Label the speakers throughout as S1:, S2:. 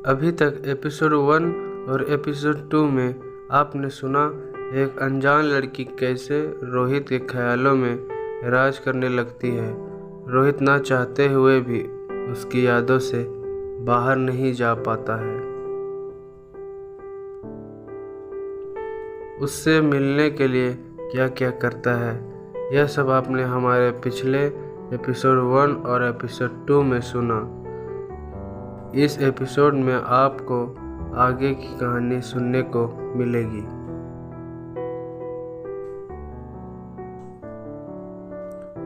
S1: अभी तक एपिसोड 1 और एपिसोड 2 में आपने सुना एक अनजान लड़की कैसे रोहित के ख्यालों में राज करने लगती है। रोहित ना चाहते हुए भी उसकी यादों से बाहर नहीं जा पाता है। उससे मिलने के लिए क्या क्या करता है, यह सब आपने हमारे पिछले एपिसोड 1 और एपिसोड 2 में सुना। इस एपिसोड में आपको आगे की कहानी सुनने को मिलेगी।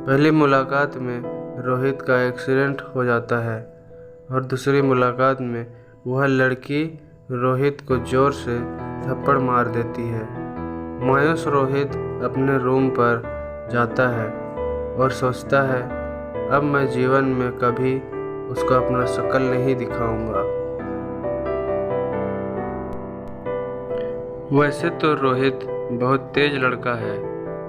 S1: पहली मुलाकात में रोहित का एक्सीडेंट हो जाता है और दूसरी मुलाकात में वह लड़की रोहित को जोर से थप्पड़ मार देती है। मायूस रोहित अपने रूम पर जाता है और सोचता है अब मैं जीवन में कभी उसको अपना शक्ल नहीं दिखाऊंगा। वैसे तो रोहित बहुत तेज लड़का है,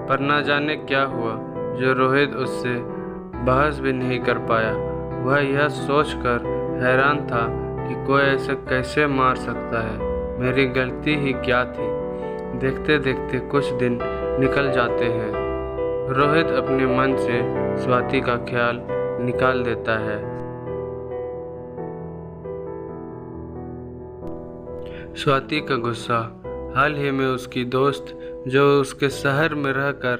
S1: पर ना जाने क्या हुआ जो रोहित उससे बहस भी नहीं कर पाया। वह यह सोचकर हैरान था कि कोई ऐसे कैसे मार सकता है, मेरी गलती ही क्या थी। देखते देखते कुछ दिन निकल जाते हैं। रोहित अपने मन से स्वाति का ख्याल निकाल देता है। स्वाति का गुस्सा हाल ही में उसकी दोस्त जो उसके शहर में रहकर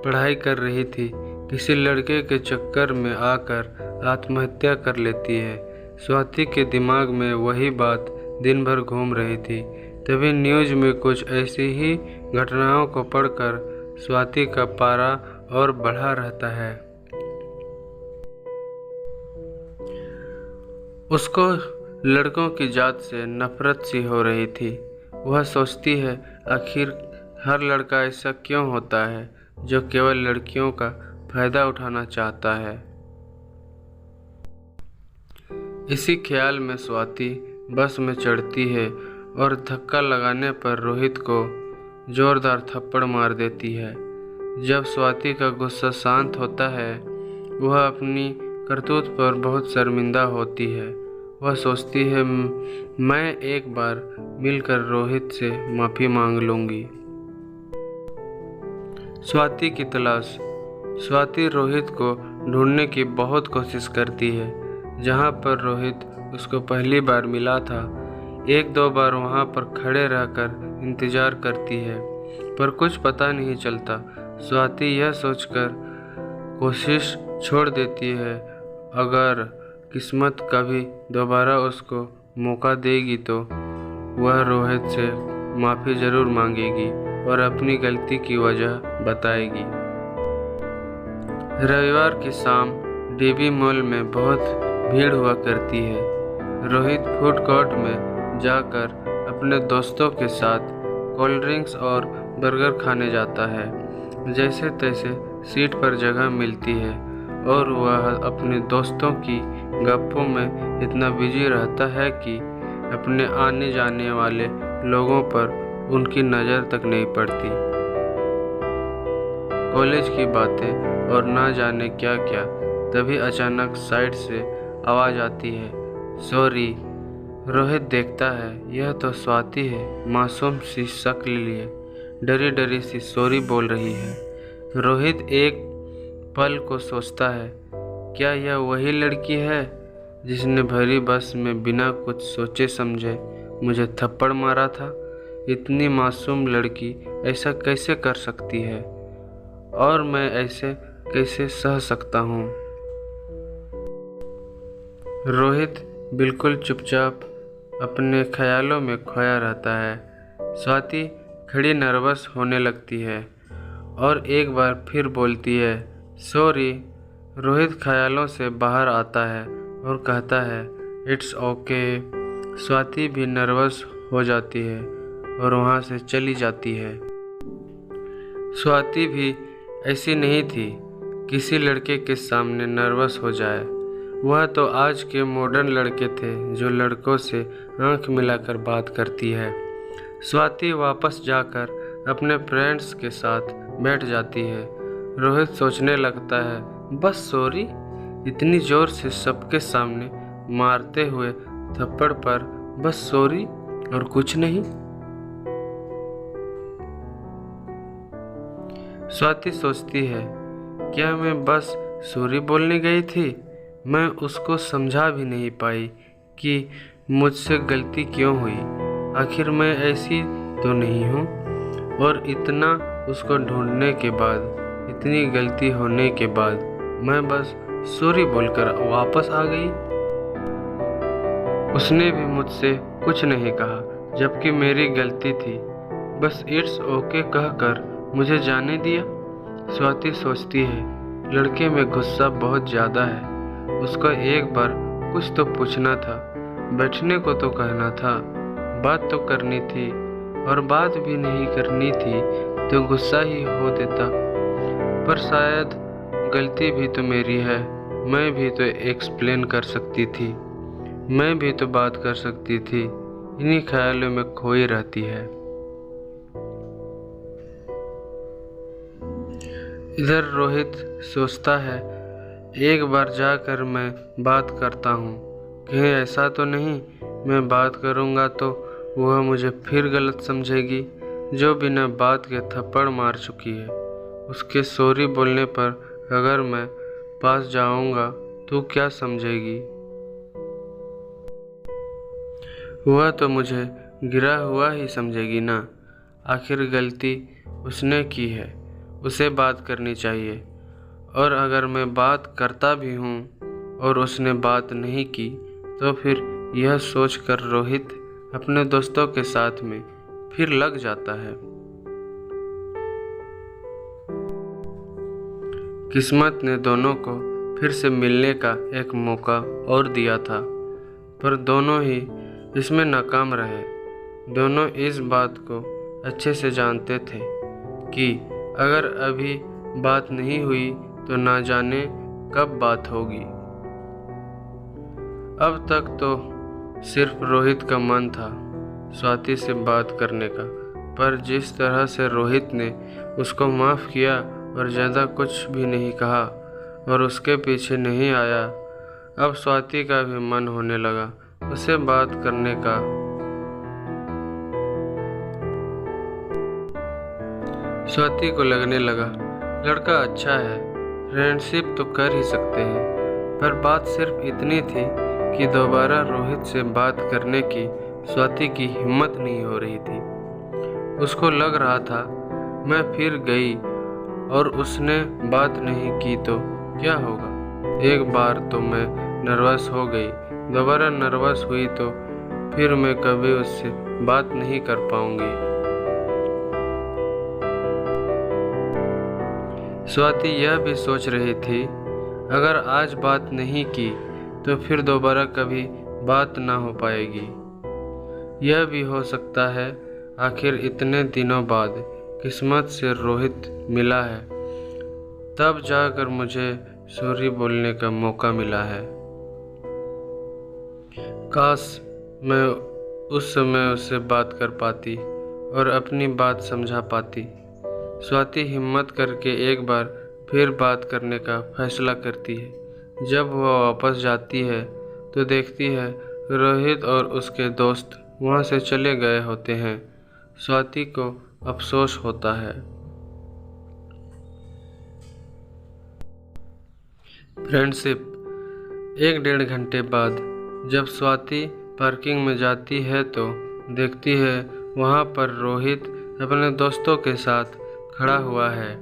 S1: पढ़ाई कर रही थी, किसी लड़के के चक्कर में आकर आत्महत्या कर लेती है। स्वाति के दिमाग में वही बात दिन भर घूम रही थी। तभी न्यूज़ में कुछ ऐसी ही घटनाओं को पढ़कर स्वाति का पारा और बढ़ा रहता है। उसको लड़कों की जात से नफरत सी हो रही थी। वह सोचती है आखिर हर लड़का ऐसा क्यों होता है जो केवल लड़कियों का फायदा उठाना चाहता है। इसी ख्याल में स्वाति बस में चढ़ती है और धक्का लगाने पर रोहित को जोरदार थप्पड़ मार देती है। जब स्वाति का गुस्सा शांत होता है, वह अपनी करतूत पर बहुत शर्मिंदा होती है। वह सोचती है मैं एक बार मिलकर रोहित से माफ़ी मांग लूँगी। स्वाति की तलाश। स्वाति रोहित को ढूंढने की बहुत कोशिश करती है। जहाँ पर रोहित उसको पहली बार मिला था, एक दो बार वहाँ पर खड़े रहकर इंतज़ार करती है, पर कुछ पता नहीं चलता। स्वाति यह सोचकर कोशिश छोड़ देती है अगर किस्मत कभी दोबारा उसको मौका देगी तो वह रोहित से माफ़ी ज़रूर मांगेगी और अपनी गलती की वजह बताएगी। रविवार की शाम डीबी मॉल में बहुत भीड़ हुआ करती है। रोहित फूड कोर्ट में जाकर अपने दोस्तों के साथ कोल्ड ड्रिंक्स और बर्गर खाने जाता है। जैसे तैसे सीट पर जगह मिलती है और वह अपने दोस्तों की गप्पों में इतना बिजी रहता है कि अपने आने जाने वाले लोगों पर उनकी नज़र तक नहीं पड़ती। कॉलेज की बातें और ना जाने क्या क्या। तभी अचानक साइड से आवाज़ आती है, सॉरी। रोहित देखता है यह तो स्वाति है, मासूम सी शक्ल लिए डरी डरी सी सॉरी बोल रही है। रोहित एक पल को सोचता है क्या यह वही लड़की है जिसने भरी बस में बिना कुछ सोचे समझे मुझे थप्पड़ मारा था। इतनी मासूम लड़की ऐसा कैसे कर सकती है और मैं ऐसे कैसे सह सकता हूँ। रोहित बिल्कुल चुपचाप अपने ख्यालों में खोया रहता है। स्वाति खड़ी नर्वस होने लगती है और एक बार फिर बोलती है, सॉरी। रोहित ख्यालों से बाहर आता है और कहता है, इट्स ओके। स्वाति भी नर्वस हो जाती है और वहाँ से चली जाती है। स्वाति भी ऐसी नहीं थी किसी लड़के के सामने नर्वस हो जाए। वह तो आज के मॉडर्न लड़के थे जो लड़कों से आंख मिलाकर बात करती है। स्वाति वापस जाकर अपने फ्रेंड्स के साथ बैठ जाती है। रोहित सोचने लगता है बस सॉरी, इतनी जोर से सबके सामने मारते हुए थप्पड़ पर बस सॉरी और कुछ नहीं। स्वाति सोचती है, क्या मैं बस सॉरी बोलने गई थी? मैं उसको समझा भी नहीं पाई कि मुझसे गलती क्यों हुई। आखिर मैं ऐसी तो नहीं हूँ। और इतना उसको ढूंढने के बाद, इतनी गलती होने के बाद मैं बस सॉरी बोलकर वापस आ गई। उसने भी मुझसे कुछ नहीं कहा, जबकि मेरी गलती थी। बस इट्स ओके कहकर मुझे जाने दिया। स्वाति सोचती है, लड़के में गुस्सा बहुत ज़्यादा है। उसको एक बार कुछ तो पूछना था, बैठने को तो कहना था, बात तो करनी थी। और बात भी नहीं करनी थी तो गुस्सा ही हो देता। पर शायद गलती भी तो मेरी है। मैं भी तो एक्सप्लेन कर सकती थी, मैं भी तो बात कर सकती थी। इन्हीं ख्यालों में खोई रहती है। इधर रोहित सोचता है, एक बार जाकर मैं बात करता हूँ, कहीं ऐसा तो नहीं मैं बात करूँगा तो वह मुझे फिर गलत समझेगी, जो बिना बात के थप्पड़ मार चुकी है। उसके सॉरी बोलने पर अगर मैं पास जाऊँगा तो क्या समझेगी? वह तो मुझे गिरा हुआ ही समझेगी ना। आखिर गलती उसने की है, उसे बात करनी चाहिए। और अगर मैं बात करता भी हूँ और उसने बात नहीं की तो फिर यह सोचकर रोहित अपने दोस्तों के साथ में फिर लग जाता है। किस्मत ने दोनों को फिर से मिलने का एक मौका और दिया था, पर दोनों ही इसमें नाकाम रहे। दोनों इस बात को अच्छे से जानते थे कि अगर अभी बात नहीं हुई तो ना जाने कब बात होगी। अब तक तो सिर्फ रोहित का मन था स्वाति से बात करने का, पर जिस तरह से रोहित ने उसको माफ़ किया और ज़्यादा कुछ भी नहीं कहा और उसके पीछे नहीं आया, अब स्वाति का भी मन होने लगा उसे बात करने का। स्वाति को लगने लगा, लड़का अच्छा है, फ्रेंडशिप तो कर ही सकते हैं। पर बात सिर्फ इतनी थी कि दोबारा रोहित से बात करने की स्वाति की हिम्मत नहीं हो रही थी। उसको लग रहा था, मैं फिर गई और उसने बात नहीं की तो क्या होगा। एक बार तो मैं नर्वस हो गई, दोबारा नर्वस हुई तो फिर मैं कभी उससे बात नहीं कर पाऊंगी। स्वाति यह भी सोच रही थी, अगर आज बात नहीं की तो फिर दोबारा कभी बात ना हो पाएगी। यह भी हो सकता है आखिर इतने दिनों बाद किस्मत से रोहित मिला है, तब जाकर मुझे सॉरी बोलने का मौका मिला है। काश मैं उस समय उससे बात कर पाती और अपनी बात समझा पाती। स्वाति हिम्मत करके एक बार फिर बात करने का फैसला करती है। जब वह वापस जाती है तो देखती है रोहित और उसके दोस्त वहाँ से चले गए होते हैं। स्वाति को अफसोस होता है। फ्रेंडशिप। 1-1.5 घंटे बाद जब स्वाति पार्किंग में जाती है तो देखती है वहाँ पर रोहित अपने दोस्तों के साथ खड़ा हुआ है,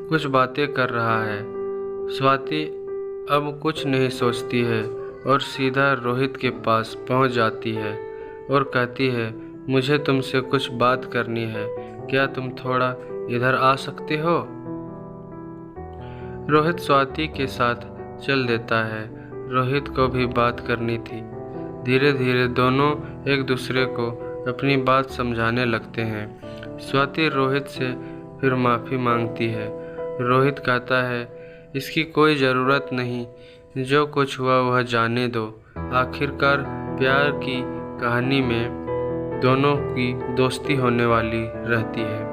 S1: कुछ बातें कर रहा है। स्वाति अब कुछ नहीं सोचती है और सीधा रोहित के पास पहुंच जाती है और कहती है, मुझे तुमसे कुछ बात करनी है, क्या तुम थोड़ा इधर आ सकते हो? रोहित स्वाति के साथ चल देता है। रोहित को भी बात करनी थी। धीरे धीरे दोनों एक दूसरे को अपनी बात समझाने लगते हैं। स्वाति रोहित से फिर माफ़ी मांगती है। रोहित कहता है, इसकी कोई ज़रूरत नहीं, जो कुछ हुआ वह जाने दो। आखिरकार प्यार की कहानी में दोनों की दोस्ती होने वाली रहती है।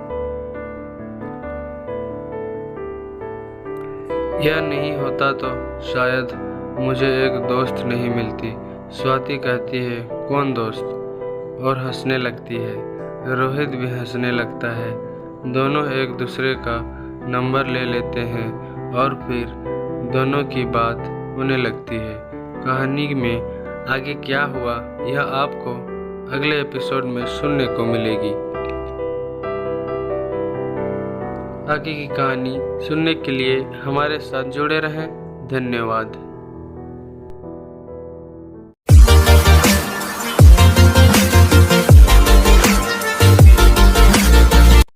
S1: यह नहीं होता तो शायद मुझे एक दोस्त नहीं मिलती, स्वाति कहती है कौन दोस्त, और हंसने लगती है। रोहित भी हंसने लगता है। दोनों एक दूसरे का नंबर ले लेते हैं और फिर दोनों की बात होने लगती है। कहानी में आगे क्या हुआ यह आपको अगले एपिसोड में सुनने को मिलेगी। आगे की कहानी सुनने के लिए हमारे साथ जुड़े रहें। धन्यवाद।